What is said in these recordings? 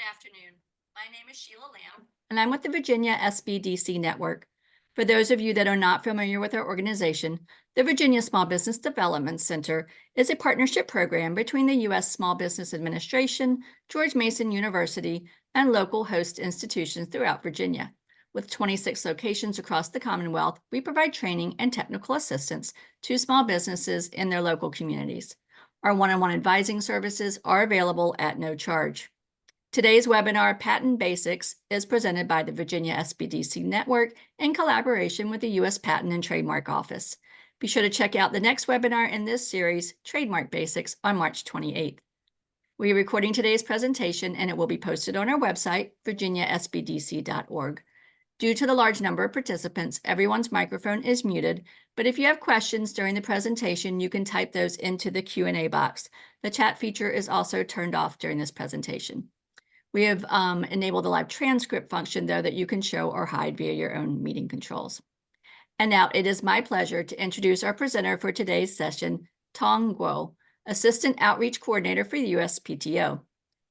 afternoon. My name is Sheila Lamb, and I'm with the Virginia SBDC Network. For those of you that are not familiar with our organization, the Virginia Small Business Development Center is a partnership program between the U.S. Small Business Administration, George Mason University, and local host institutions throughout Virginia. With 26 locations across the Commonwealth, we provide training and technical assistance to small businesses in their local communities. Our one-on-one advising services are available at no charge. Today's webinar, Patent Basics, is presented by the Virginia SBDC Network in collaboration with the U.S. Patent and Trademark Office. Be sure to check out the next webinar in this series, Trademark Basics, on March 28th. We are recording today's presentation and it will be posted on our website, virginiasbdc.org. Due to the large number of participants, everyone's microphone is muted, but if you have questions during the presentation, you can type those into the Q&A box. The chat feature is also turned off during this presentation. We have enabled the live transcript function, though, that you can show or hide via your own meeting controls. And now it is my pleasure to introduce our presenter for today's session, Tong Guo, Assistant Outreach Coordinator for the USPTO.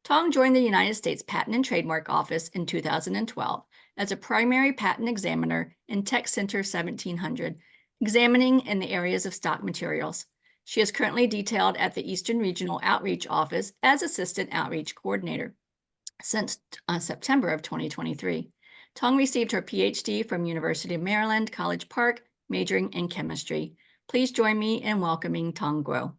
Tong joined the United States Patent and Trademark Office in 2012 as a primary patent examiner in Tech Center 1700, examining in the areas of stock materials. She is currently detailed at the Eastern Regional Outreach Office as Assistant Outreach Coordinator since September of 2023. Tong received her PhD from University of Maryland, College Park, majoring in chemistry. Please join me in welcoming Tong Guo.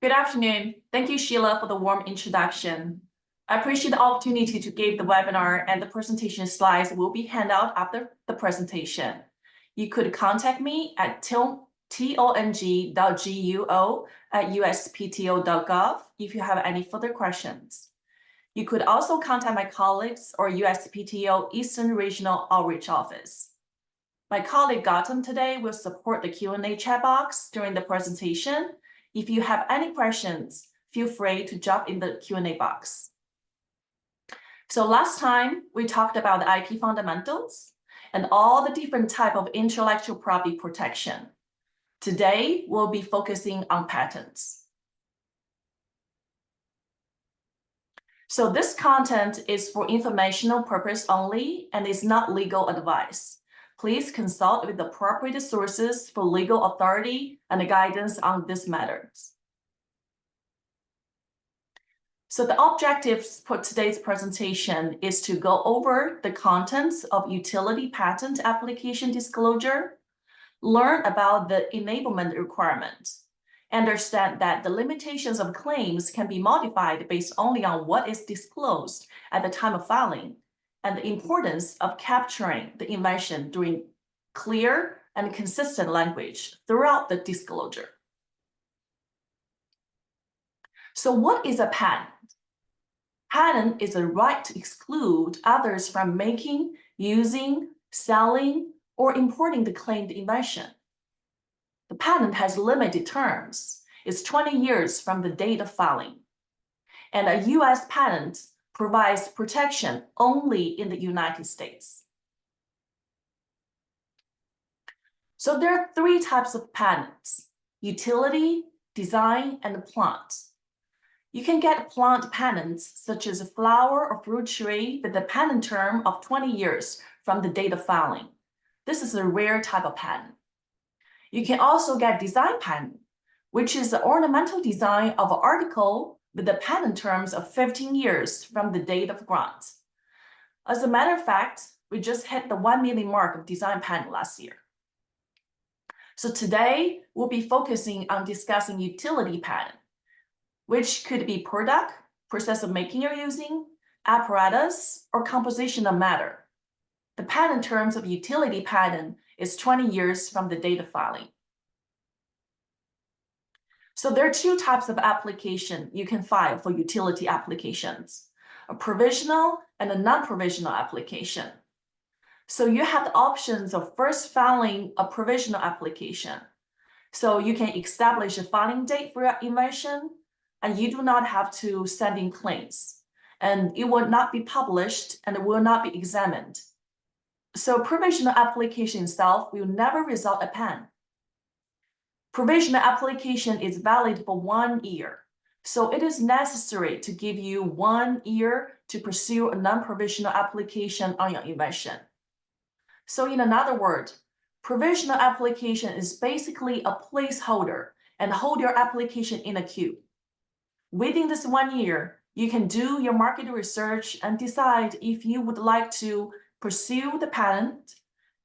Good afternoon. Thank you, Sheila, for the warm introduction. I appreciate the opportunity to give the webinar, and the presentation slides will be handed out after the presentation. You could contact me at tong.guo@uspto.gov if you have any further questions. You could also contact my colleagues or USPTO Eastern Regional Outreach Office. My colleague Gautam today will support the Q&A chat box during the presentation. If you have any questions, feel free to drop in the Q&A box. So last time, we talked about the IP fundamentals and all the different types of intellectual property protection. Today, we'll be focusing on patents. So this content is for informational purpose only and is not legal advice. Please consult with the appropriate sources for legal authority and guidance on these matters. So the objectives for today's presentation is to go over the contents of utility patent application disclosure, learn about the enablement requirement, understand that the limitations of claims can be modified based only on what is disclosed at the time of filing, and the importance of capturing the invention during clear and consistent language throughout the disclosure. So what is a patent? Patent is a right to exclude others from making, using, selling, or importing the claimed invention. The patent has limited terms. It's 20 years from the date of filing. And a U.S. patent provides protection only in the United States. So there are three types of patents: utility, design, and plant. You can get plant patents such as a flower or fruit tree with a patent term of 20 years from the date of filing. This is a rare type of patent. You can also get design patent, which is the ornamental design of an article with the patent terms of 15 years from the date of grant. As a matter of fact, we just hit the 1 million mark of design patent last year. So today, we'll be focusing on discussing utility patent, which could be product, process of making or using, apparatus, or composition of matter. The patent terms of utility patent is 20 years from the date of filing. So there are two types of application you can file for utility applications: a provisional and a non-provisional application. So you have the options of first filing a provisional application. So you can establish a filing date for your invention, and you do not have to send in claims, and it will not be published and it will not be examined. So provisional application itself will never result a patent. Provisional application is valid for 1 year. So it is necessary to give you 1 year to pursue a non-provisional application on your invention. So in another word, provisional application is basically a placeholder and hold your application in a queue. Within this 1 year, you can do your market research and decide if you would like to pursue the patent,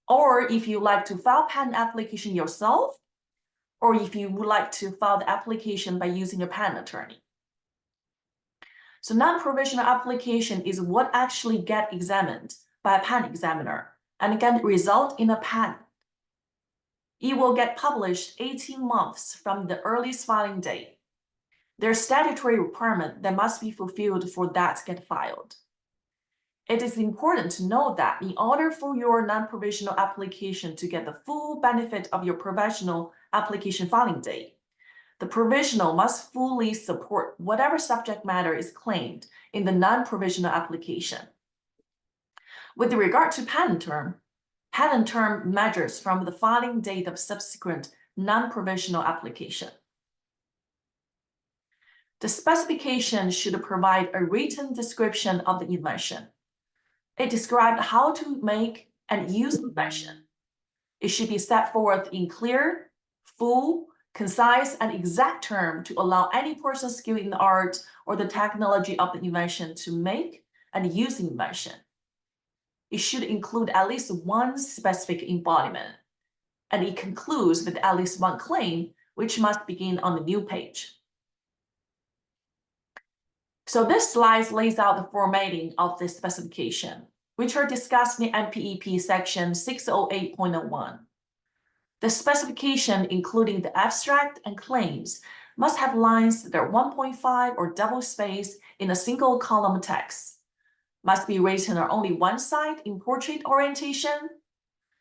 or if you like to file patent application yourself, or if you would like to file the application by using a patent attorney. So non-provisional application is what actually get examined by a patent examiner and can result in a patent. It will get published 18 months from the earliest filing date. There's statutory requirement that must be fulfilled for that to get filed. It is important to note that in order for your non-provisional application to get the full benefit of your provisional application filing date, the provisional must fully support whatever subject matter is claimed in the non-provisional application. With regard to patent term measures from the filing date of subsequent non-provisional application. The specification should provide a written description of the invention. It describes how to make and use the invention. It should be set forth in clear, full, concise, and exact terms to allow any person skilled in the art or the technology of the invention to make and use the invention. It should include at least one specific embodiment, and it concludes with at least one claim, which must begin on the new page. So this slide lays out the formatting of the specification, which are discussed in NPEP section 608.01. The specification, including the abstract and claims, must have lines that are 1.5 or double spaced in a single column text, must be written on only one side in portrait orientation.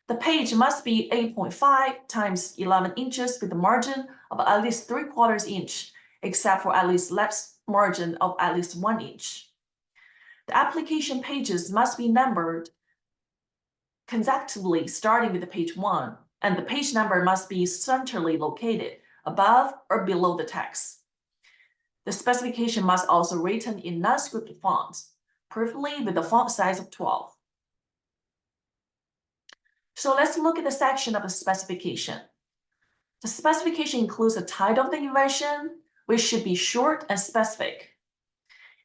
The page must be 8.5 times 11 inches with a margin of at least 3/4 inch, except for at least left margin of at least 1 inch. The application pages must be numbered consecutively starting with the page 1, and the page number must be centrally located above or below the text. The specification must also be written in non-script fonts, preferably with a font size of 12. So let's look at the section of the specification. The specification includes the title of the invention, which should be short and specific,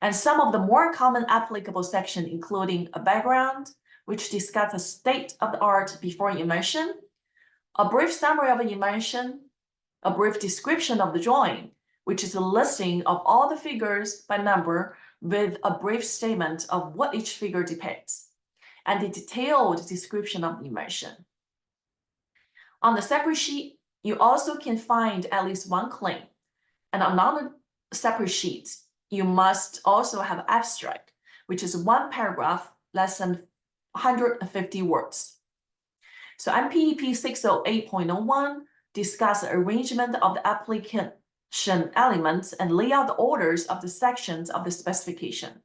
and some of the more common applicable sections, including a background, which discusses the state of the art before invention, a brief summary of the invention, a brief description of the drawing, which is a listing of all the figures by number with a brief statement of what each figure depicts, and a detailed description of the invention. On the separate sheet, you also can find at least one claim, and on another separate sheet, you must also have abstract, which is one paragraph less than 150 words. So NPEP 608.01 discuss the arrangement of the application elements and lay out the orders of the sections of the specification.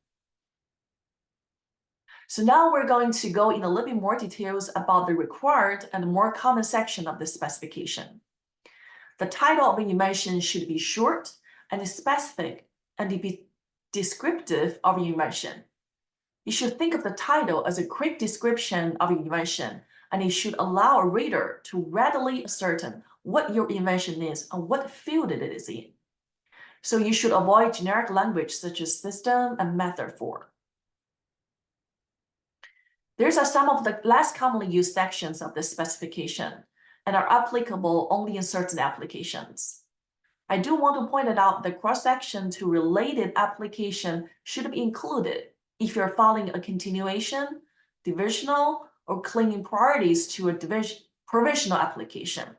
So now we're going to go in a little bit more details about the required and more common section of the specification. The title of the invention should be short and specific and be descriptive of the invention. You should think of the title as a quick description of your invention, and it should allow a reader to readily ascertain what your invention is and what field it is in. So you should avoid generic language such as system and method for. These are some of the less commonly used sections of the specification and are applicable only in certain applications. I do want to point out the cross-section to related application should be included if you're filing a continuation, divisional, or claiming priorities to a provisional application.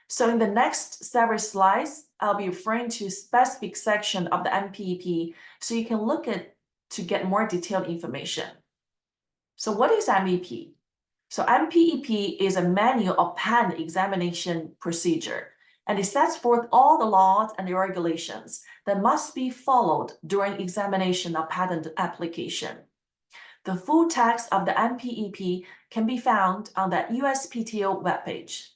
So in the next several slides, I'll be referring to specific section of the NPEP so you can look at to get more detailed information. So what is MEP? So NPEP is a manual of patent examination procedure, and it sets forth all the laws and the regulations that must be followed during examination of patent application. The full text of the NPEP can be found on the USPTO webpage.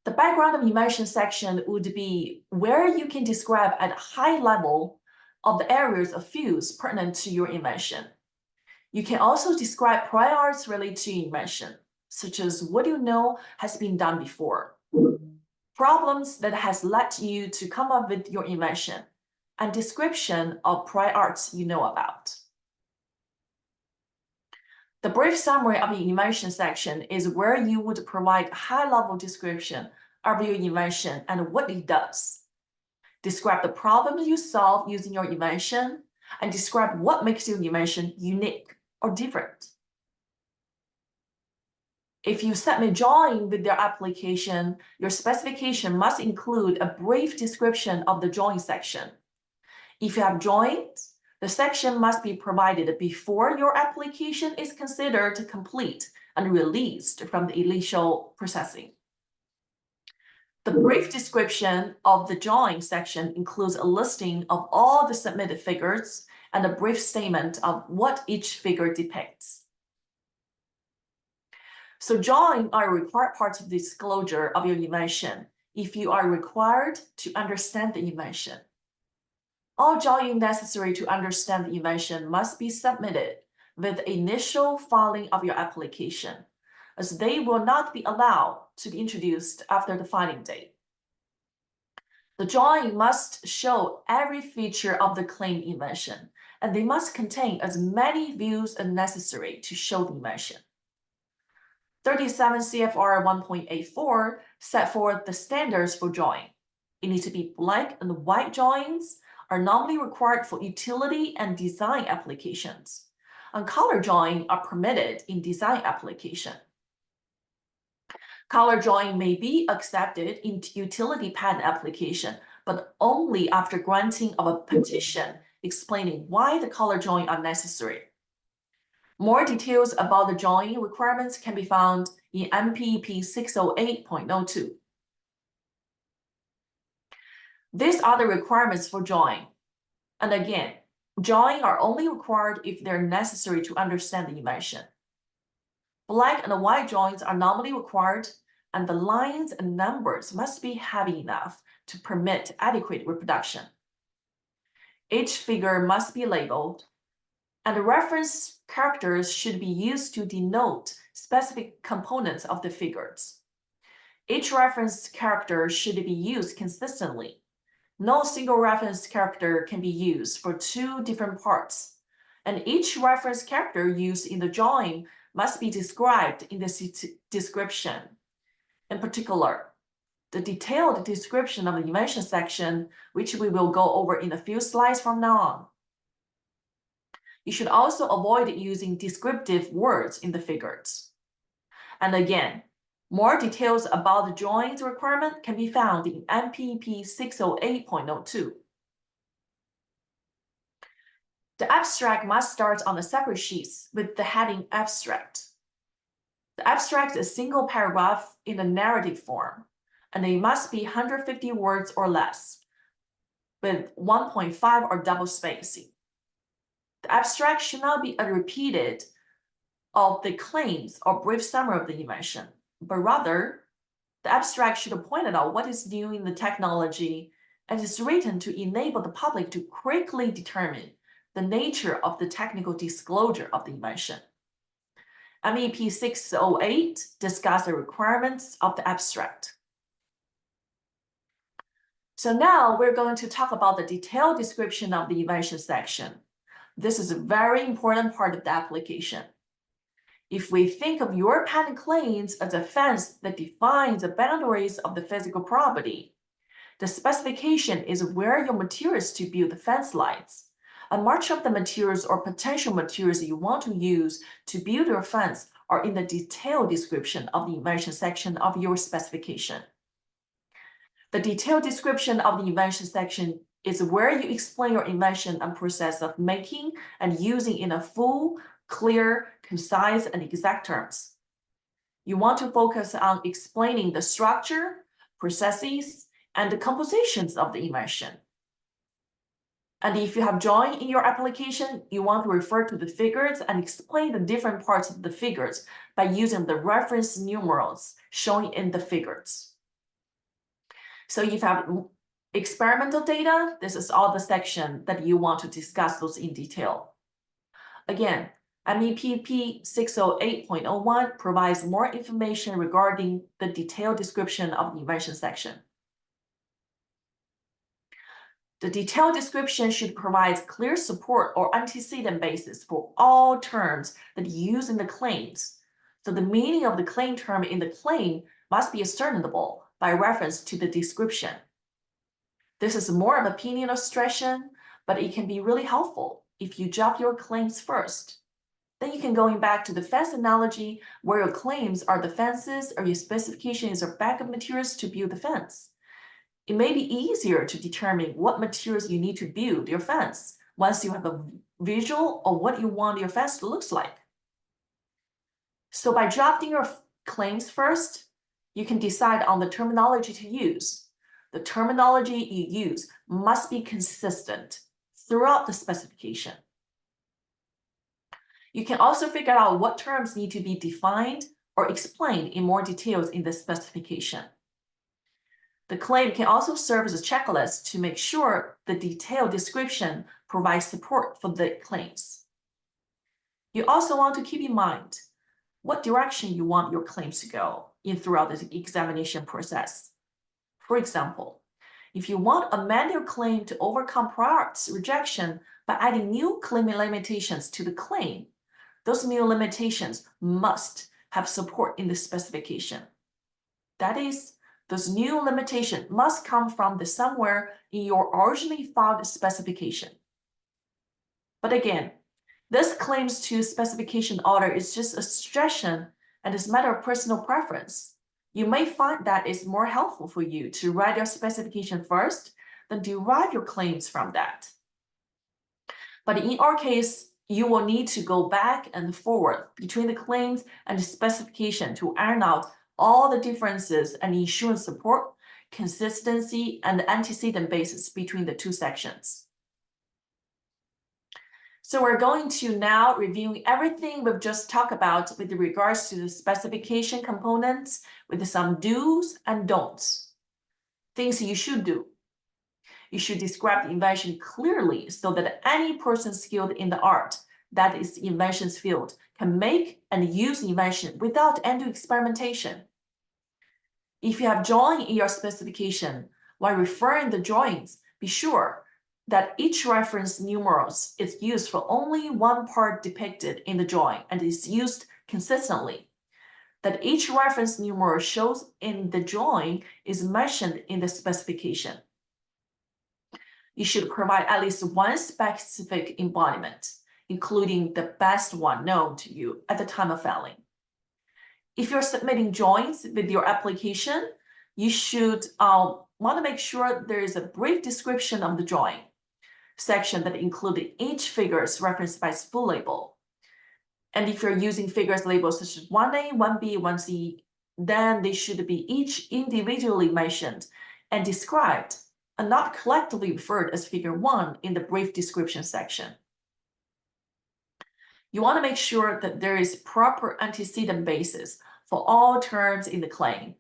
The background of invention section would be where you can describe at a high level of the areas of fields pertinent to your invention. You can also describe prior arts related to your invention, such as what you know has been done before, problems that has led you to come up with your invention, and description of prior arts you know about. The brief summary of the invention section is where you would provide a high-level description of your invention and what it does. Describe the problems you solve using your invention, and describe what makes your invention unique or different. If you submit drawing with your application, your specification must include a brief description of the drawing section. If you have drawings, the section must be provided before your application is considered complete and released from the initial processing. The brief description of the drawing section includes a listing of all the submitted figures and a brief statement of what each figure depicts. So drawing are required parts of the disclosure of your invention if you are required to understand the invention. All drawing necessary to understand the invention must be submitted with the initial filing of your application, as they will not be allowed to be introduced after the filing date. The drawing must show every feature of the claimed invention, and they must contain as many views as necessary to show the invention. 37 CFR 1.84 set forth the standards for drawing. It needs to be black and white drawings are normally required for utility and design applications, and color drawing are permitted in design application. Color drawing may be accepted in utility patent application, but only after granting of a petition explaining why the color drawing are necessary. More details about the drawing requirements can be found in MPEP 608.02. These are the requirements for drawing. And again, drawing are only required if they're necessary to understand the invention. Black and white drawings are normally required, and the lines and numbers must be heavy enough to permit adequate reproduction. Each figure must be labeled, and the reference characters should be used to denote specific components of the figures. Each reference character should be used consistently. No single reference character can be used for two different parts, and each reference character used in the drawing must be described in the description. In particular, the detailed description of the invention section, which we will go over in a few slides from now on. You should also avoid using descriptive words in the figures. And again, more details about the drawings requirement can be found in MPEP 608.02. The abstract must start on the separate sheets with the heading abstract. The abstract is a single paragraph in the narrative form, and it must be 150 words or less, with 1.5 or double spacing. The abstract should not be a repeated of the claims or brief summary of the invention, but rather, the abstract should point out what is new in the technology and is written to enable the public to quickly determine the nature of the technical disclosure of the invention. MEP 608 discusses the requirements of the abstract. So now we're going to talk about the detailed description of the invention section. This is a very important part of the application. If we think of your patent claims as a fence that defines the boundaries of the physical property, the specification is where your materials to build the fence lies. And much of the materials or potential materials you want to use to build your fence are in the detailed description of the invention section of your specification. The detailed description of the invention section is where you explain your invention and process of making and using in a full, clear, concise, and exact terms. You want to focus on explaining the structure, processes, and the compositions of the invention. And if you have drawing in your application, you want to refer to the figures and explain the different parts of the figures by using the reference numerals shown in the figures. So if you have experimental data, this is all the section that you want to discuss those in detail. Again, MEPP 608.01 provides more information regarding the detailed description of the invention section. The detailed description should provide clear support or antecedent basis for all terms that use in the claims. So the meaning of the claim term in the claim must be ascertainable by reference to the description. This is more of opinion illustration, but it can be really helpful if you draft your claims first. Then you can go back to the fence analogy where your claims are the fences or your specification is your backup materials to build the fence. It may be easier to determine what materials you need to build your fence once you have a visual of what you want your fence to look like. So by drafting your claims first, you can decide on the terminology to use. The terminology you use must be consistent throughout the specification. You can also figure out what terms need to be defined or explained in more details in the specification. The claim can also serve as a checklist to make sure the detailed description provides support for the claims. You also want to keep in mind what direction you want your claims to go in throughout the examination process. For example, if you want to amend your claim to overcome prior art's rejection by adding new claiming limitations to the claim, those new limitations must have support in the specification. That is, those new limitations must come from somewhere in your originally filed specification. But again, this claims to specification order is just a suggestion and is a matter of personal preference. You may find that it's more helpful for you to write your specification first than derive your claims from that. But in our case, you will need to go back and forward between the claims and the specification to iron out all the differences and ensure support, consistency, and antecedent basis between the two sections. So we're going to now review everything we've just talked about with regards to the specification components with some do's and don'ts. Things you should do. You should describe the invention clearly so that any person skilled in the art, that is the invention's field, can make and use the invention without undue experimentation. If you have drawing in your specification, while referring the drawings, be sure that each reference numerals is used for only one part depicted in the drawing and is used consistently. That each reference numeral shows in the drawing is mentioned in the specification. You should provide at least one specific embodiment, including the best one known to you at the time of filing. If you're submitting drawings with your application, you should want to make sure there is a brief description of the drawing section that includes each figure's reference by its full label. And if you're using figures labeled such as 1A, 1B, 1C, then they should be each individually mentioned and described and not collectively referred as figure 1 in the brief description section. You want to make sure that there is proper antecedent basis for all terms in the claim.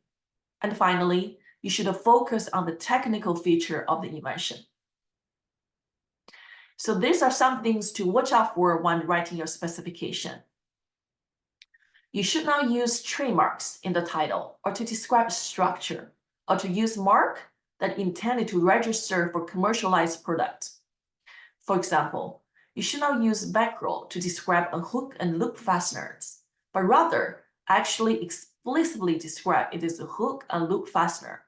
And finally, you should focus on the technical feature of the invention. So these are some things to watch out for when writing your specification. You should not use trademarks in the title or to describe structure or to use mark that intended to register for commercialized product. For example, you should not use backroll to describe a hook and loop fasteners, but rather actually explicitly describe it as a hook and loop fastener.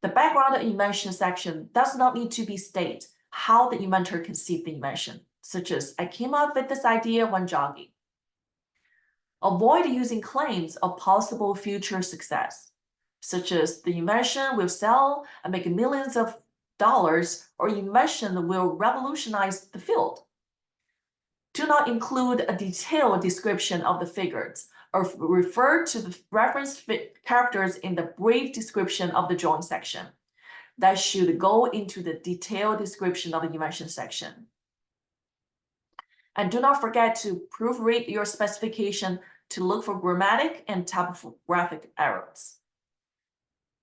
The background of invention section does not need to be stated how the inventor conceived the invention, such as I came up with this idea when jogging. Avoid using claims of possible future success, such as the invention will sell and make millions of dollars or invention will revolutionize the field. Do not include a detailed description of the figures or refer to the reference characters in the brief description of the drawing section. That should go into the detailed description of the invention section. And do not forget to proofread your specification to look for grammatic and typographic errors.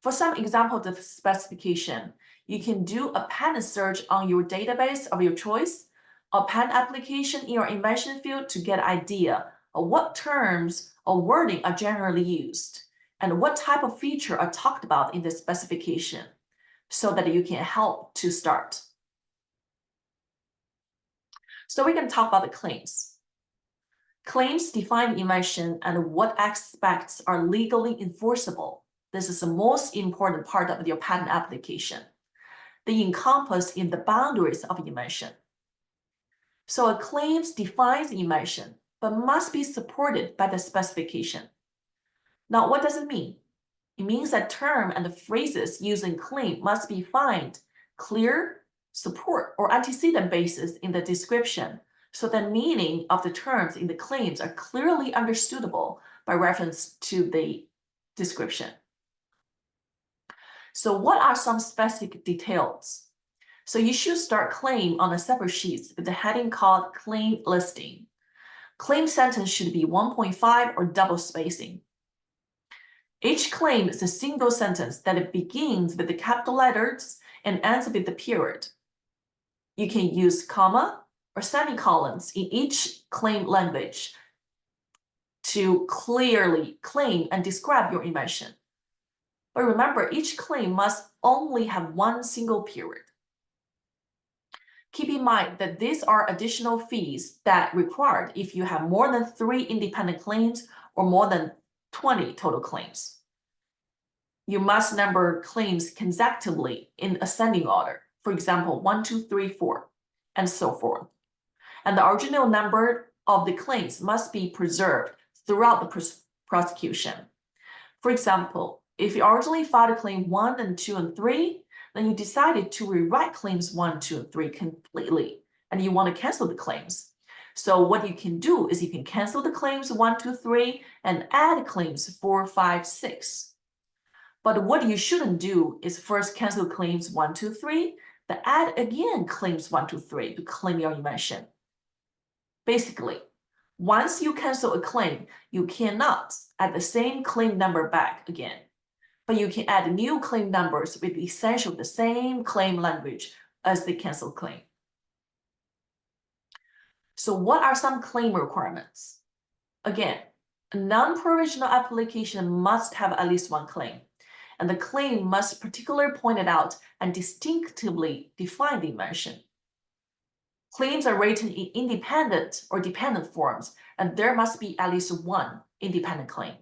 For some examples of the specification, you can do a patent search on your database of your choice, or patent application in your invention field to get an idea of what terms or wording are generally used and what type of feature are talked about in the specification so that you can help to start. So we can talk about the claims. Claims define the invention and what aspects are legally enforceable. This is the most important part of your patent application. They encompass in the boundaries of invention. So a claims defines the invention, but must be supported by the specification. Now, what does it mean? It means that term and the phrases used in claim must be defined clear, support, or antecedent basis in the description, so the meaning of the terms in the claims are clearly understandable by reference to the description. So what are some specific details? So you should start claim on a separate sheet with the heading called claim listing. Claim sentence should be 1.5 or double spacing. Each claim is a single sentence that it begins with the capital letters and ends with the period. You can use comma or semicolons in each claim language to clearly claim and describe your invention. But remember, each claim must only have one single period. Keep in mind that these are additional fees that required if you have more than 3 independent claims or more than 20 total claims. You must number claims consecutively in ascending order. For example, 1, 2, 3, 4, and so forth. And the original number of the claims must be preserved throughout the prosecution. For example, if you originally filed a claim 1 and 2 and 3, then you decided to rewrite claims 1, 2, and 3 completely, and you want to cancel the claims. So what you can do is you can cancel the claims 1, 2, 3 and add claims 4, 5, 6. But what you shouldn't do is first cancel claims 1, 2, 3, then add again claims 1, 2, 3 to claim your invention. Basically, once you cancel a claim, you cannot add the same claim number back again. But you can add new claim numbers with essentially the same claim language as the canceled claim. So what are some claim requirements? Again, a non-provisional application must have at least one claim, and the claim must particularly point it out and distinctively define the invention. Claims are written in independent or dependent forms, and there must be at least one independent claim.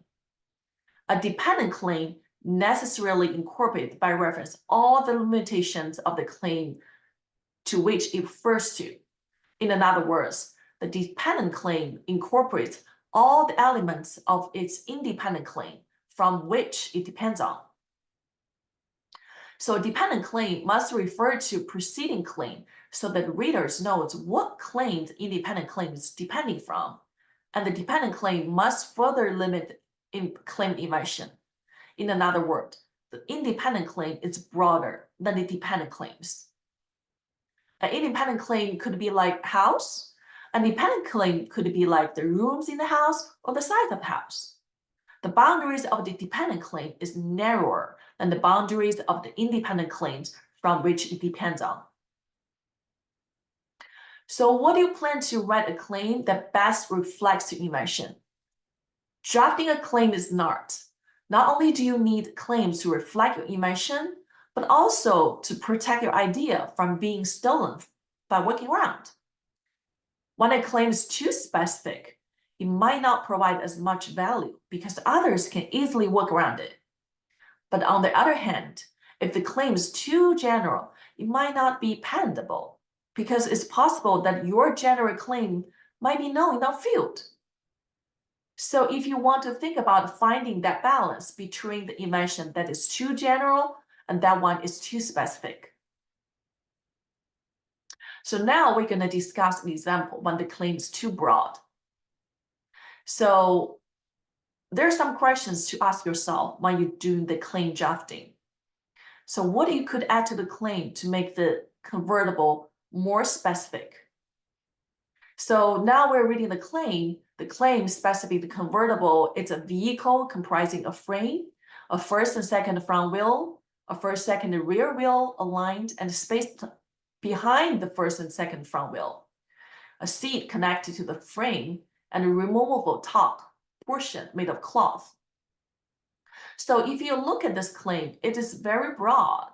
A dependent claim necessarily incorporates by reference all the limitations of the claim to which it refers to. In other words, the dependent claim incorporates all the elements of its independent claim from which it depends on. So a dependent claim must refer to preceding claim so that readers knows what claim the independent claim is depending from, and the dependent claim must further limit claim invention. In another word, the independent claim is broader than the dependent claims. An independent claim could be like house. An dependent claim could be like the rooms in the house or the size of the house. The boundaries of the dependent claim is narrower than the boundaries of the independent claims from which it depends on. So what do you plan to write a claim that best reflects your invention? Drafting a claim is an art. Not only do you need claims to reflect your invention, but also to protect your idea from being stolen by working around. When a claim is too specific, it might not provide as much value because others can easily work around it. But on the other hand, if the claim is too general, it might not be patentable because it's possible that your general claim might be known in that field. So if you want to think about finding that balance between the invention that is too general and that one is too specific. So now we're going to discuss an example when the claim is too broad. So there are some questions to ask yourself when you're doing the claim drafting. So what you could add to the claim to make the convertible more specific? So now we're reading the claim. The claim specifies the convertible. It's a vehicle comprising a frame, a first and second front wheel, a first, second, and rear wheel aligned and spaced behind the first and second front wheel, a seat connected to the frame, and a removable top portion made of cloth. So if you look at this claim, it is very broad.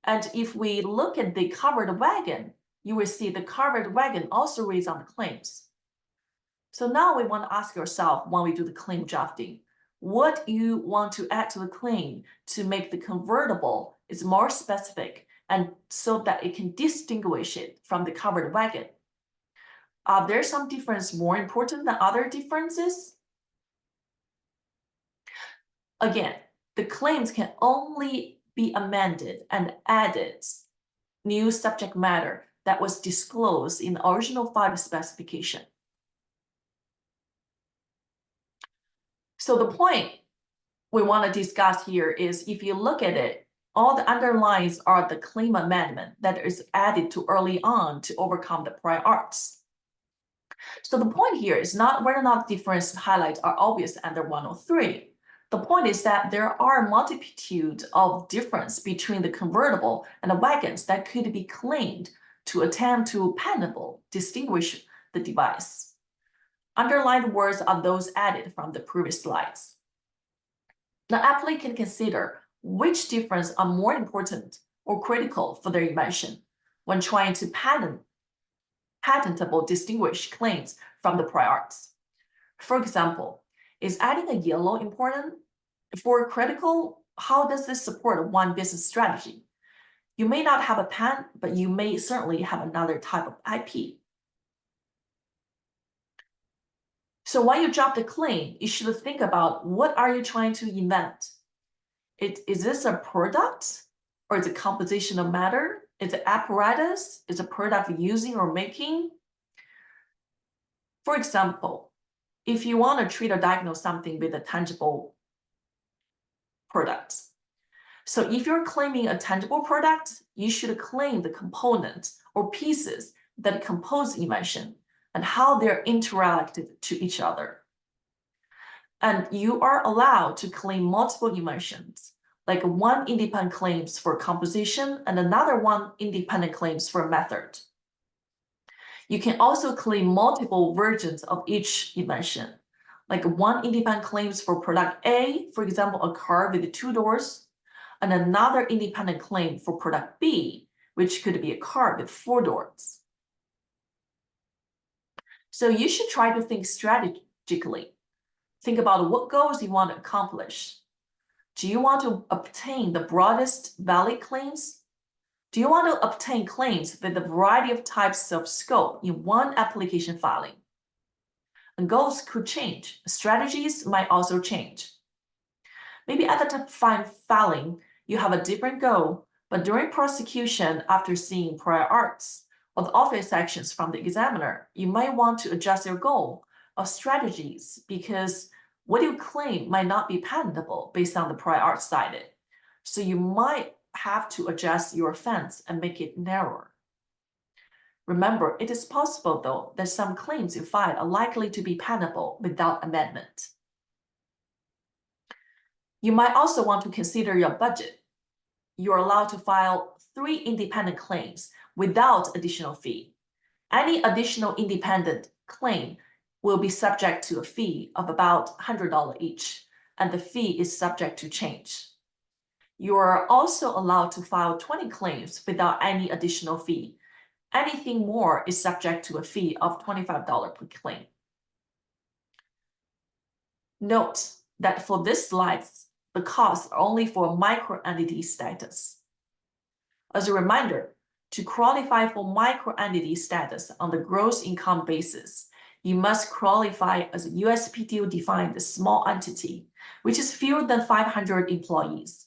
And if we look at the covered wagon, you will see the covered wagon also reads on the claims. So now we want to ask yourself when we do the claim drafting, what you want to add to the claim to make the convertible is more specific and so that it can distinguish it from the covered wagon. Are there some difference more important than other differences? Again, the claims can only be amended and added new subject matter that was disclosed in the original file specification. So the point we want to discuss here is if you look at it, all the underlines are the claim amendment that is added to early on to overcome the prior arts. So the point here is not whether or not difference highlights are obvious under 103. The point is that there are a multitude of difference between the convertible and the wagons that could be claimed to attempt to patentable distinguish the device. Underlined words are those added from the previous slides. The applicant can consider which difference are more important or critical for their invention when trying to patentable distinguish claims from the prior arts. For example, is adding a yellow important? For critical, how does this support one business strategy? You may not have a patent, but you may certainly have another type of IP. So when you drop the claim, you should think about what are you trying to invent? Is this a product or is it composition of matter? Is it apparatus? Is it a product using or making? For example, if you want to treat or diagnose something with a tangible product. So if you're claiming a tangible product, you should claim the components or pieces that compose invention and how they're interacted to each other. And you are allowed to claim multiple inventions, like one independent claims for composition and another one independent claims for method. You can also claim multiple versions of each invention, like one independent claims for product A, for example, a car with 2 doors, and another independent claim for product B, which could be a car with 4 doors. So you should try to think strategically. Think about what goals you want to accomplish. Do you want to obtain the broadest valid claims? Do you want to obtain claims with a variety of types of scope in one application filing? And goals could change. Strategies might also change. Maybe at the time of filing, you have a different goal, but during prosecution, after seeing prior arts or the office actions from the examiner, you might want to adjust your goal or strategies because what you claim might not be patentable based on the prior art cited. So you might have to adjust your offense and make it narrower. Remember, it is possible, though, that some claims you file are likely to be patentable without amendment. You might also want to consider your budget. You're allowed to file 3 independent claims without additional fee. Any additional independent claim will be subject to a fee of about $100 each, and the fee is subject to change. You are also allowed to file 20 claims without any additional fee. Anything more is subject to a fee of $25 per claim. Note that for this slide, the costs are only for microentity status. As a reminder, to qualify for microentity status on the gross income basis, you must qualify as a USPTO defined small entity, which is fewer than 500 employees.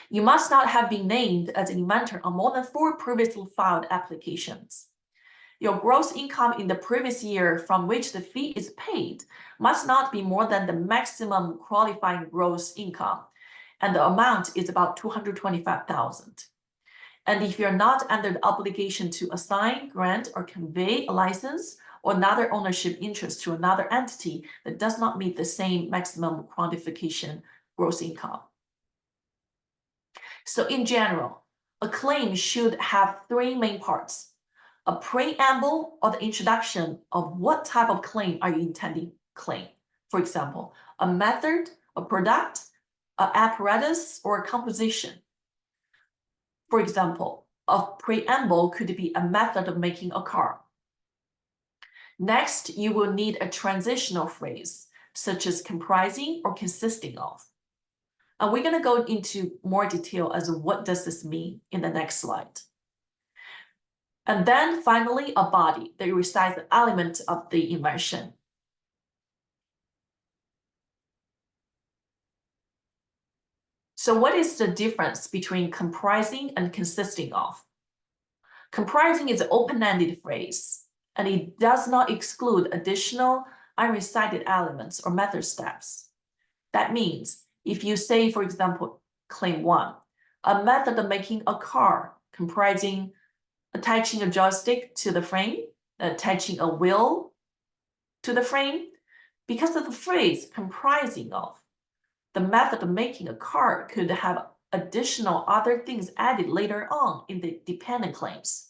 You must not have been named as an inventor on more than 4 previously filed applications. Your gross income in the previous year from which the fee is paid must not be more than the maximum qualifying gross income, and the amount is about $225,000. And if you're not under the obligation to assign, grant, or convey a license or another ownership interest to another entity that does not meet the same maximum quantification gross income. So in general, a claim should have three main parts: a preamble or the introduction of what type of claim are you intending to claim. For example, a method, a product, an apparatus, or a composition. For example, a preamble could be a method of making a car. Next, you will need a transitional phrase, such as comprising or consisting of. And we're going to go into more detail as to what does this mean in the next slide. And then finally, a body that recites the element of the invention. So what is the difference between comprising and consisting of? Comprising is an open-ended phrase, and it does not exclude additional unrecited elements or method steps. That means if you say, for example, claim 1, a method of making a car comprising attaching a joystick to the frame, attaching a wheel to the frame, because of the phrase comprising of, the method of making a car could have additional other things added later on in the dependent claims.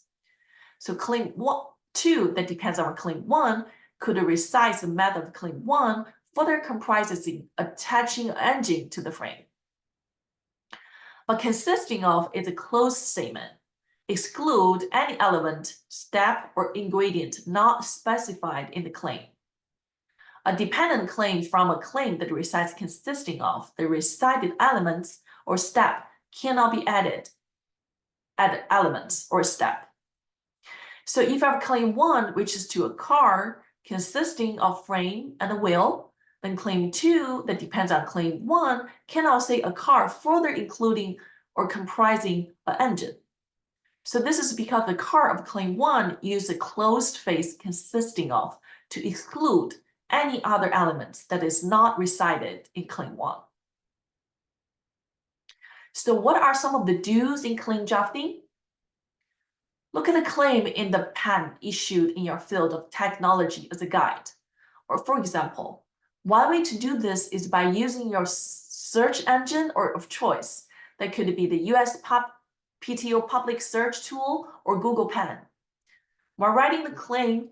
So claim 2 that depends on claim 1 could recite the method of claim 1 further comprises attaching an engine to the frame. But consisting of is a closed statement. Exclude any element, step, or ingredient not specified in the claim. A dependent claim from a claim that recites consisting of the recited elements or step cannot be added elements or step. So if I have claim 1, which is to a car consisting of frame and a wheel, then claim 2 that depends on claim 1 cannot say a car further including or comprising an engine. So this is because the car of claim 1 used a closed phrase consisting of to exclude any other elements that is not recited in claim 1. So what are some of the do's in claim drafting? Look at the claim in the patent issued in your field of technology as a guide. Or for example, one way to do this is by using your search engine or of choice. That could be the USPTO public search tool or Google Pen. While writing the claim,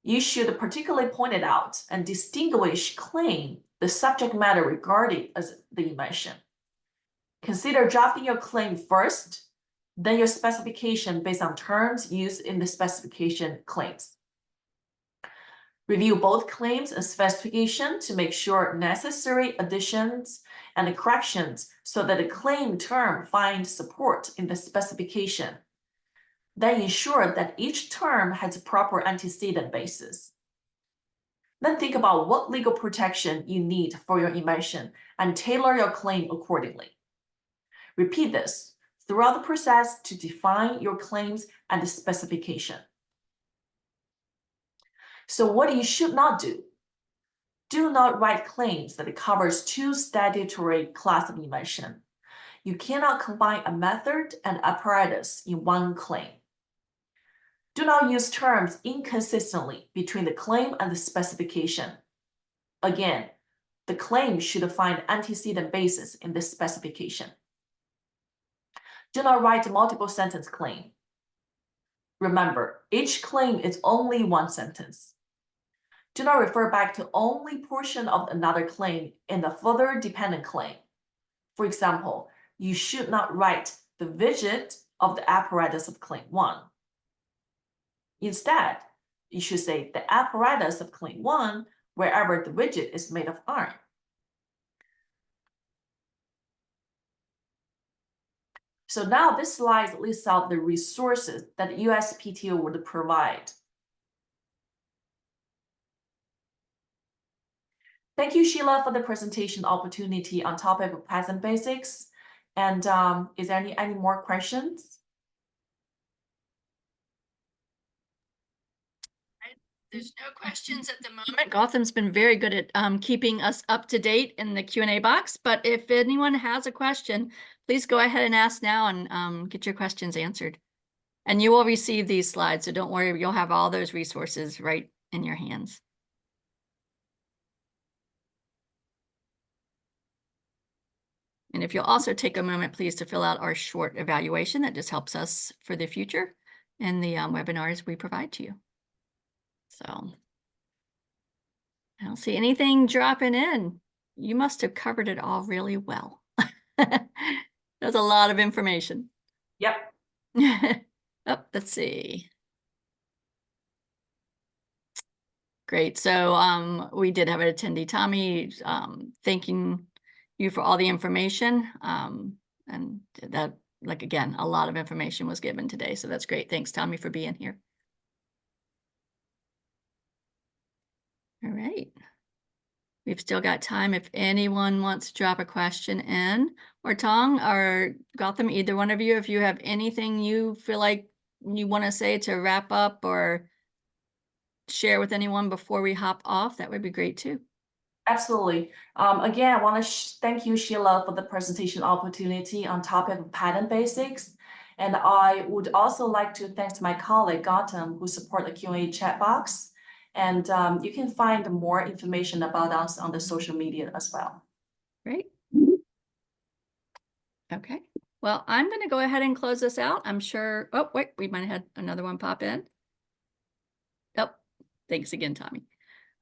you should particularly point it out and distinguish claim, the subject matter regarded as the invention. Consider drafting your claim first, then your specification based on terms used in the specification claims. Review both claims and specification to make sure necessary additions and corrections so that the claim term finds support in the specification. Then ensure that each term has a proper antecedent basis. Then think about what legal protection you need for your invention and tailor your claim accordingly. Repeat this throughout the process to define your claims and the specification. So what you should not do. Do not write claims that it covers two statutory classes of invention. You cannot combine a method and apparatus in one claim. Do not use terms inconsistently between the claim and the specification. Again, the claim should find antecedent basis in the specification. Do not write a multiple sentence claim. Remember, each claim is only one sentence. Do not refer back to only portion of another claim in the further dependent claim. For example, you should not write the widget of the apparatus of claim 1. Instead, you should say the apparatus of claim 1 wherever the widget is made of iron. So now this slide lists out the resources that USPTO would provide. Thank you, Sheila, for the presentation opportunity on topic of patent basics. And is there any more questions? There's no questions at the moment. Gotham's been very good at keeping us up to date in the Q&A box. But if anyone has a question, please go ahead and ask now and get your questions answered. And you will receive these slides, so don't worry, you'll have all those resources right in your hands. And if you'll also take a moment, please, to fill out our short evaluation, that just helps us for the future in the webinars we provide to you. So I don't see anything dropping in. You must have covered it all really well. That's a lot of information. Yep. Oh, let's see. Great. So we did have an attendee, Tommy, thanking you for all the information. And that, like, again, a lot of information was given today. So that's great. Thanks, Tommy, for being here. All right. We've still got time if anyone wants to drop a question in, or Tong or Gotham, either one of you, if you have anything you feel like you want to say to wrap up or share with anyone before we hop off, that would be great too. Absolutely. Again, I want to thank you, Sheila, for the presentation opportunity on topic of patent basics. And I would also like to thank my colleague, Gautam, who support the Q&A chat box. And you can find more information about us on the social media as well. Great. Okay. Well, I'm going to go ahead and close this out. I'm sure. Oh, wait, we might have had another one pop in. Oh, thanks again, Tommy.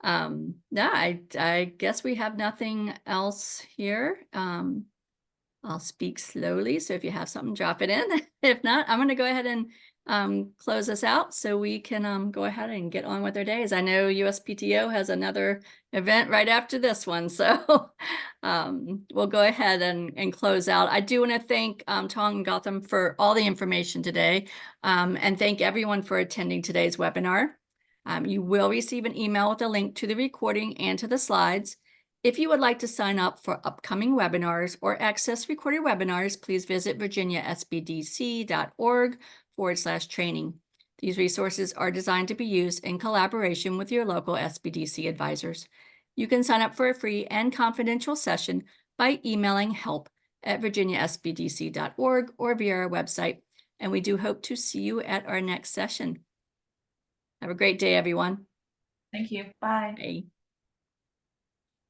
Yeah, I guess we have nothing else here. I'll speak slowly, so if you have something, drop it in. If not, I'm going to go ahead and close this out so we can go ahead and get on with our days. I know USPTO has another event right after this one, so we'll go ahead and close out. I do want to thank Tong and Gotham for all the information today, and thank everyone for attending today's webinar. You will receive an email with a link to the recording and to the slides. If you would like to sign up for upcoming webinars or access recorded webinars, please visit virginiasbdc.org/training. These resources are designed to be used in collaboration with your local SBDC advisors. You can sign up for a free and confidential session by emailing help@virginiasbdc.org or via our website. And we do hope to see you at our next session. Have a great day, everyone. Thank you. Bye. Bye.